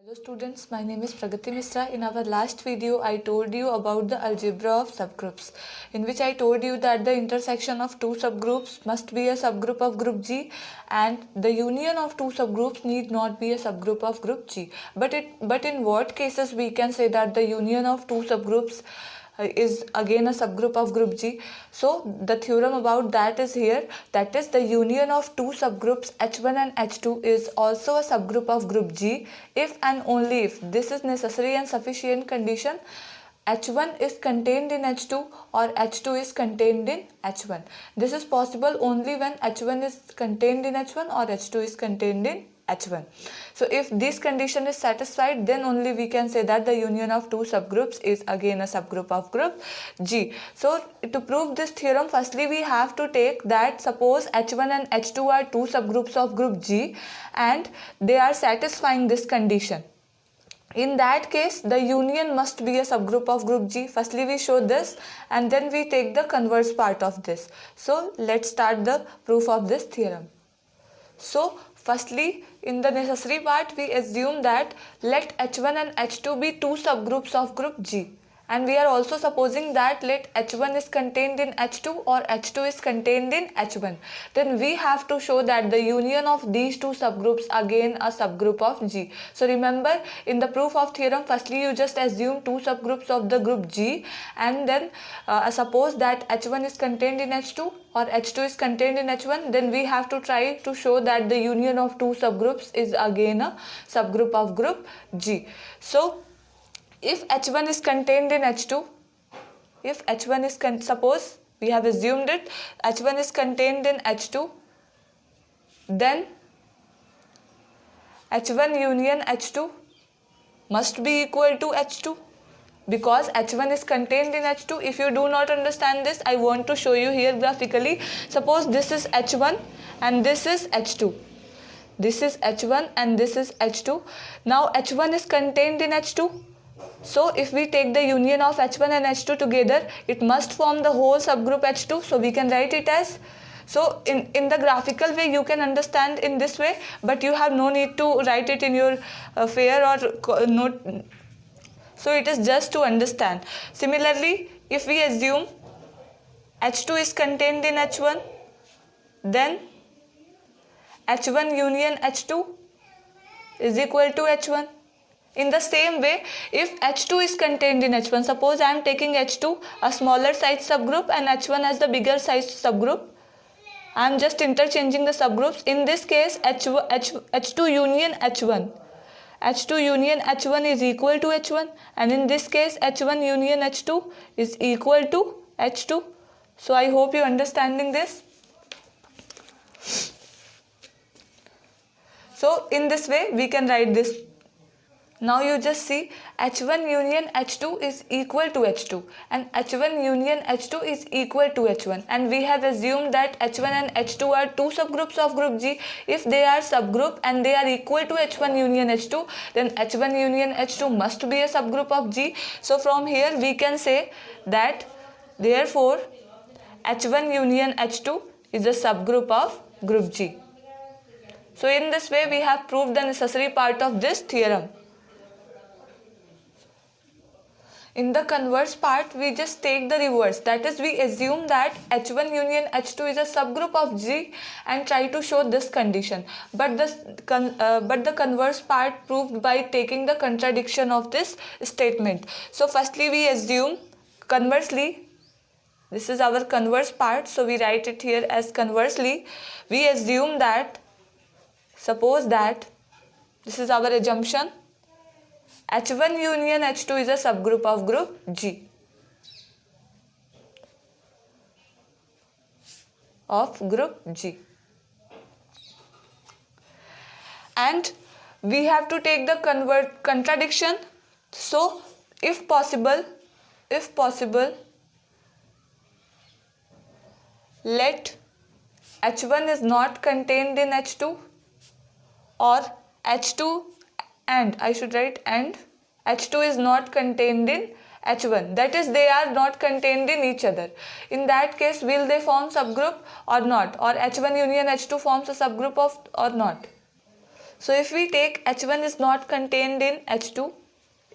Hello students, my name is Pragati Misra. In our last video, I told you about the algebra of subgroups, in which I told you that the intersection of two subgroups must be a subgroup of group G, and the union of two subgroups need not be a subgroup of group G. But in what cases we can say that the union of two subgroups is again a subgroup of group G? So the theorem about that is here, that is the union of two subgroups H1 and H2 is also a subgroup of group G if and only if this is necessary and sufficient condition: H1 is contained in H2 or H2 is contained in H1. This is possible only when H1 is contained in H1 or H2 is contained in H1. So if this condition is satisfied, then only we can say that the union of two subgroups is again a subgroup of group G. So to prove this theorem, firstly we have to take that suppose H1 and H2 are two subgroups of group G and they are satisfying this condition. In that case, the union must be a subgroup of group G. Firstly we show this and then we take the converse part of this. So let's start the proof of this theorem. So firstly, in the necessary part, we assume that let H1 and H2 be two subgroups of group G. And we are also supposing that let H1 is contained in H2 or H2 is contained in H1. Then we have to show that the union of these two subgroups again a subgroup of G. So remember, in the proof of theorem, firstly you just assume two subgroups of the group G, and then suppose that H1 is contained in H2 or H2 is contained in H1, then we have to try to show that the union of two subgroups is again a subgroup of group G. So if H1 is contained in H2, if H1 is suppose we have assumed it, H1 is contained in H2, then H1 union H2 must be equal to H2, because H1 is contained in H2. If you do not understand this, I want to show you here graphically. Suppose this is H1 and this is H2. This is H1 and this is H2. Now H1 is contained in H2. So if we take the union of H1 and H2 together, it must form the whole subgroup H2. So we can write it as, so in the graphical way you can understand in this way, but you have no need to write it in your fair or note. So it is just to understand. Similarly, if we assume H2 is contained in H1, then H1 union H2 is equal to H1. In the same way, if H2 is contained in H1, suppose I am taking H2, a smaller size subgroup, and H1 as the bigger size subgroup. I am just interchanging the subgroups. In this case, H2 union H1. H2 union H1 is equal to H1, and in this case H1 union H2 is equal to H2. So I hope you are understanding this. So in this way we can write this. Now you just see H1 union H2 is equal to H2 and H1 union H2 is equal to H1, and we have assumed that H1 and H2 are two subgroups of group G. If they are subgroup and they are equal to H1 union H2, then H1 union H2 must be a subgroup of G. So from here we can say that therefore H1 union H2 is a subgroup of group G. So in this way we have proved the necessary part of this theorem. In the converse part, we just take the reverse. That is, we assume that H1 union H2 is a subgroup of G and try to show this condition. But the converse part proved by taking the contradiction of this statement. So firstly we assume conversely, this is our converse part, so we write it here as conversely. We assume that, suppose that, this is our assumption, H1 union H2 is a subgroup of group G. Of group G. And we have to take the contradiction. So if possible, let H1 is not contained in H2, or H2 and I should write and H2 is not contained in H1. That is, they are not contained in each other. In that case, will they form subgroup or not? Or H1 union H2 forms a subgroup of or not? So if we take H1 is not contained in H2,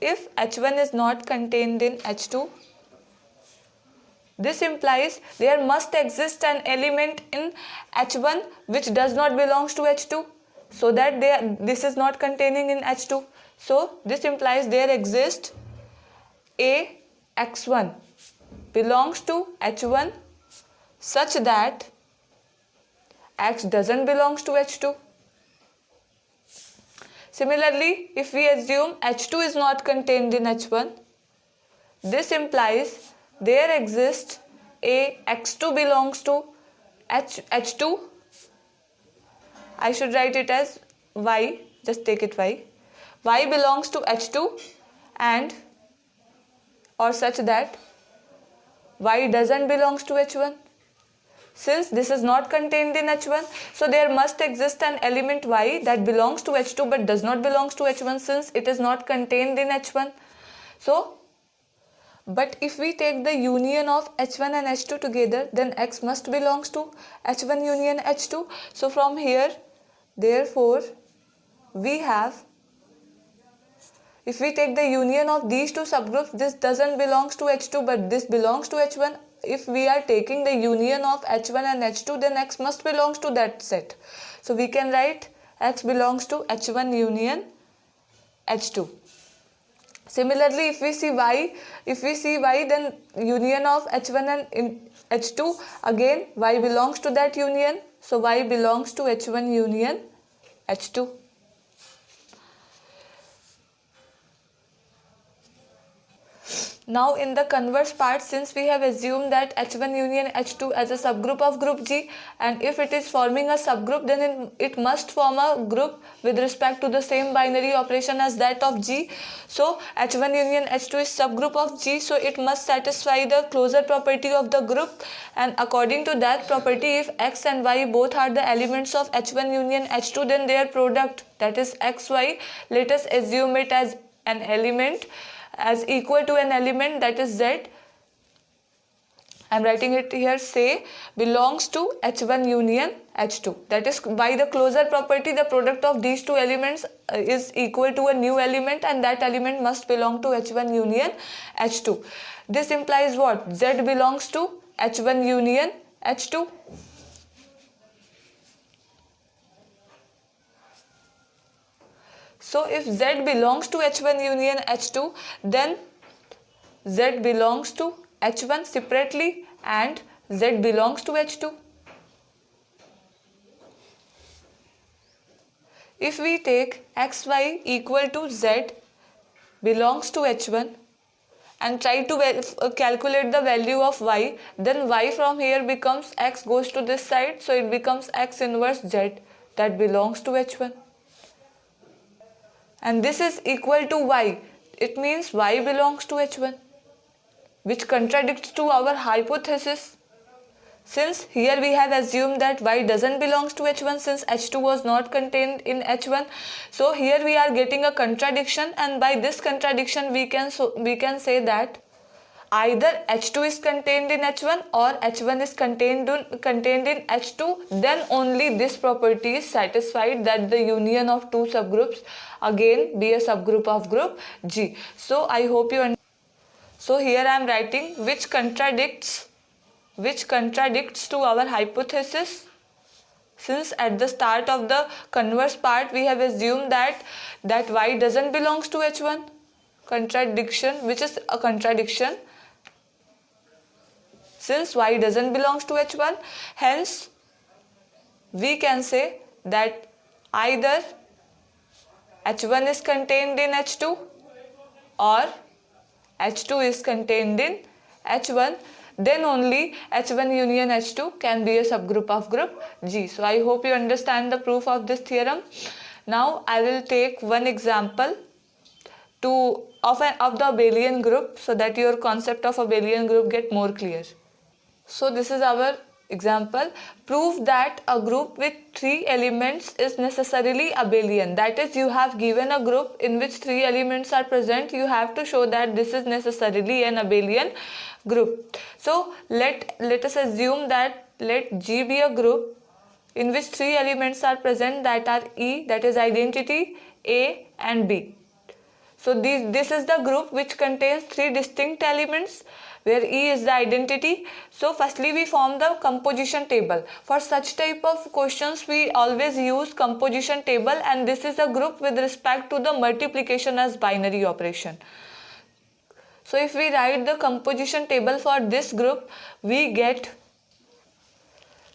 if H1 is not contained in H2, this implies there must exist an element in H1 which does not belongs to H2, so that this is not containing in H2. So this implies there exists a X1 belongs to H1 such that X doesn't belongs to H2. Similarly, if we assume H2 is not contained in H1, this implies there exists a X2 belongs to H2. I should write it as Y, just take it Y. Y belongs to H2 and or such that Y doesn't belongs to H1. Since this is not contained in H1, so there must exist an element Y that belongs to H2 but does not belongs to H1 since it is not contained in H1. So, but if we take the union of H1 and H2 together, then X must belongs to H1 union H2. So from here, therefore, we have, if we take the union of these two subgroups, this doesn't belongs to H2 but this belongs to H1. If we are taking the union of H1 and H2, then X must belongs to that set. So we can write X belongs to H1 union H2. Similarly, if we see Y, then union of H1 and H2, again Y belongs to that union. So Y belongs to H1 union H2. Now in the converse part, since we have assumed that H1 union H2 as a subgroup of group G, and if it is forming a subgroup, then it must form a group with respect to the same binary operation as that of G. So H1 union H2 is subgroup of G, so it must satisfy the closure property of the group, and according to that property, if X and Y both are the elements of H1 union H2, then their product, that is XY, let us assume it as an element, as equal to an element, that is Z. I am writing it here, say belongs to H1 union H2. That is, by the closure property, the product of these two elements is equal to a new element, and that element must belong to H1 union H2. This implies what? Z belongs to H1 union H2. So if Z belongs to H1 union H2, then Z belongs to H1 separately and Z belongs to H2. If we take XY equal to Z belongs to H1 and try to calculate the value of Y, then Y from here becomes X goes to this side, so it becomes X inverse Z that belongs to H1. And this is equal to Y. It means Y belongs to H1, which contradicts to our hypothesis. Since here we have assumed that Y doesn't belongs to H1 since H2 was not contained in H1. So here we are getting a contradiction, and by this contradiction we can say that either H2 is contained in H1 or H1 is contained in H2, then only this property is satisfied, that the union of two subgroups again be a subgroup of group G. So I hope you understand. So here I am writing which contradicts to our hypothesis, since at the start of the converse part we have assumed that Y doesn't belongs to H1. Contradiction, which is a contradiction, since Y doesn't belongs to H1, hence we can say that either H1 is contained in H2 or H2 is contained in H1, then only H1 union H2 can be a subgroup of group G. So I hope you understand the proof of this theorem. Now I will take one example of the abelian group, so that your concept of abelian group get more clear. So this is our example. Prove that a group with 3 elements is necessarily abelian. That is, you have given a group in which 3 elements are present. You have to show that this is necessarily an abelian group. So let us assume that let G be a group in which three elements are present, that are E, that is identity, A and B. So this is the group which contains three distinct elements where E is the identity. So firstly we form the composition table. For such type of questions we always use composition table, and this is a group with respect to the multiplication as binary operation. So if we write the composition table for this group, we get,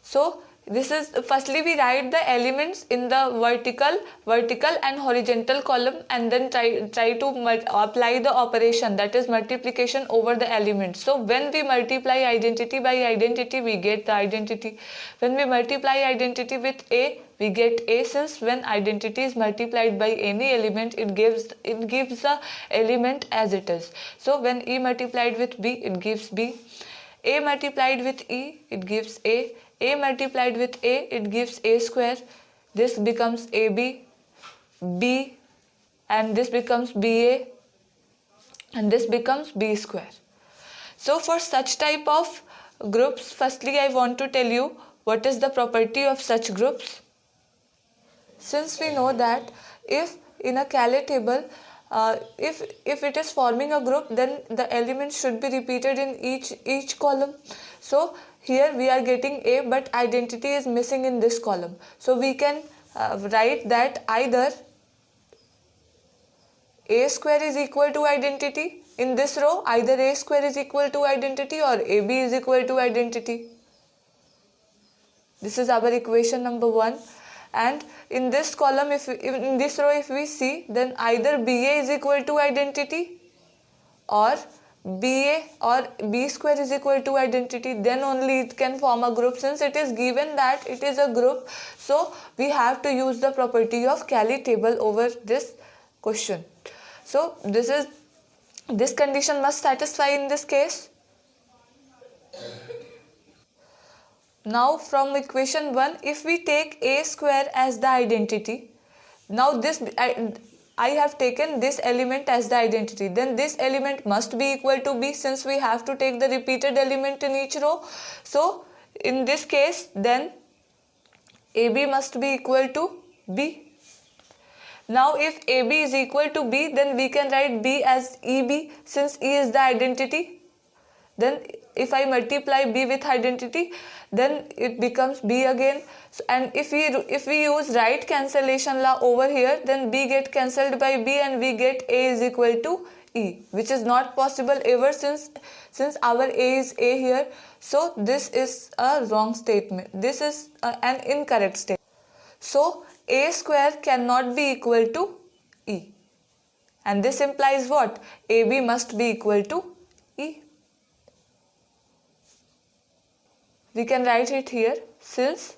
so this is, firstly we write the elements in the vertical and horizontal column, and then try to apply the operation, that is multiplication over the elements. So when we multiply identity by identity, we get the identity. When we multiply identity with A, we get A. Since when identity is multiplied by any element, it gives the element as it is. So when E multiplied with B, it gives B. A multiplied with E, it gives A. A multiplied with A, it gives A square. This becomes AB, B, and this becomes BA, and this becomes B square. So for such type of groups, firstly I want to tell you what is the property of such groups. Since we know that if in a Cayley table, if it is forming a group, then the elements should be repeated in each column. So here we are getting A, but identity is missing in this column. So we can write that either A square is equal to identity in this row, either A square is equal to identity or AB is equal to identity. This is our equation number 1. And in this column, in this row if we see, then either BA is equal to identity or BA or B square is equal to identity, then only it can form a group. Since it is given that it is a group, so we have to use the property of Cayley table over this question. So this condition must satisfy in this case. Now from equation 1, if we take A square as the identity, now this I have taken this element as the identity, then this element must be equal to B, since we have to take the repeated element in each row. So in this case, then AB must be equal to B. Now if AB is equal to B, then we can write B as EB, since E is the identity. Then if I multiply B with identity, then it becomes B again. So, and if we use right cancellation law over here, then B get cancelled by B and we get A is equal to E, which is not possible ever, since our A is A here. So this is a wrong statement. This is an incorrect statement. So A square cannot be equal to E, and this implies what? AB must be equal to E. We can write it here, since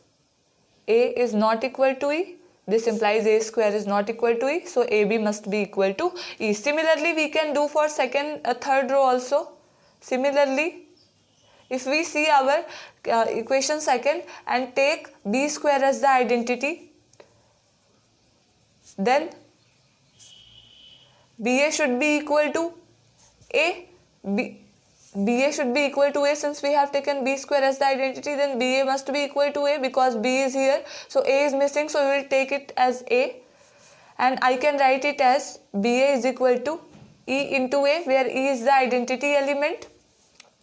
A is not equal to E, this implies A square is not equal to E, so AB must be equal to E. Similarly, we can do for third row also. Similarly, if we see our equation second and take B square as the identity, then BA should be equal to A. BA should be equal to A, since we have taken B square as the identity, then BA must be equal to A because B is here. So A is missing, so we will take it as A. And I can write it as BA is equal to E into A, where E is the identity element.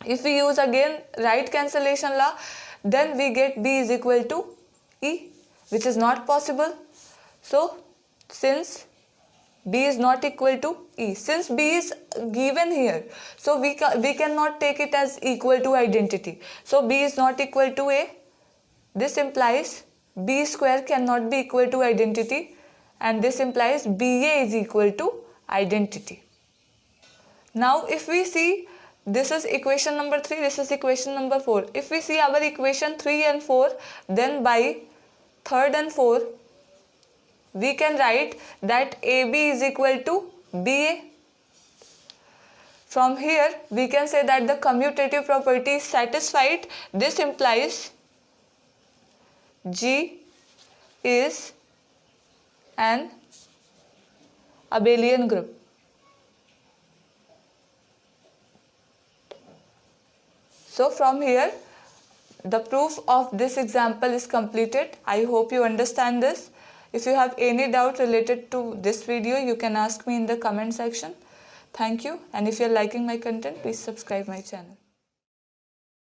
If we use again right cancellation law, then we get B is equal to E, which is not possible. So since B is not equal to E, since B is given here, so we cannot take it as equal to identity. So B is not equal to A. This implies B square cannot be equal to identity, and this implies BA is equal to identity. Now if we see, this is equation number 3, this is equation number 4. If we see our equation 3 and 4, then by third and 4, we can write that AB is equal to BA. From here, we can say that the commutative property is satisfied. This implies G is an abelian group. So from here, The proof of this example is completed. I hope you understand this. If you have any doubt related to this video, you can ask me in the comment section. Thank you, and if you are liking my content, please subscribe my channel.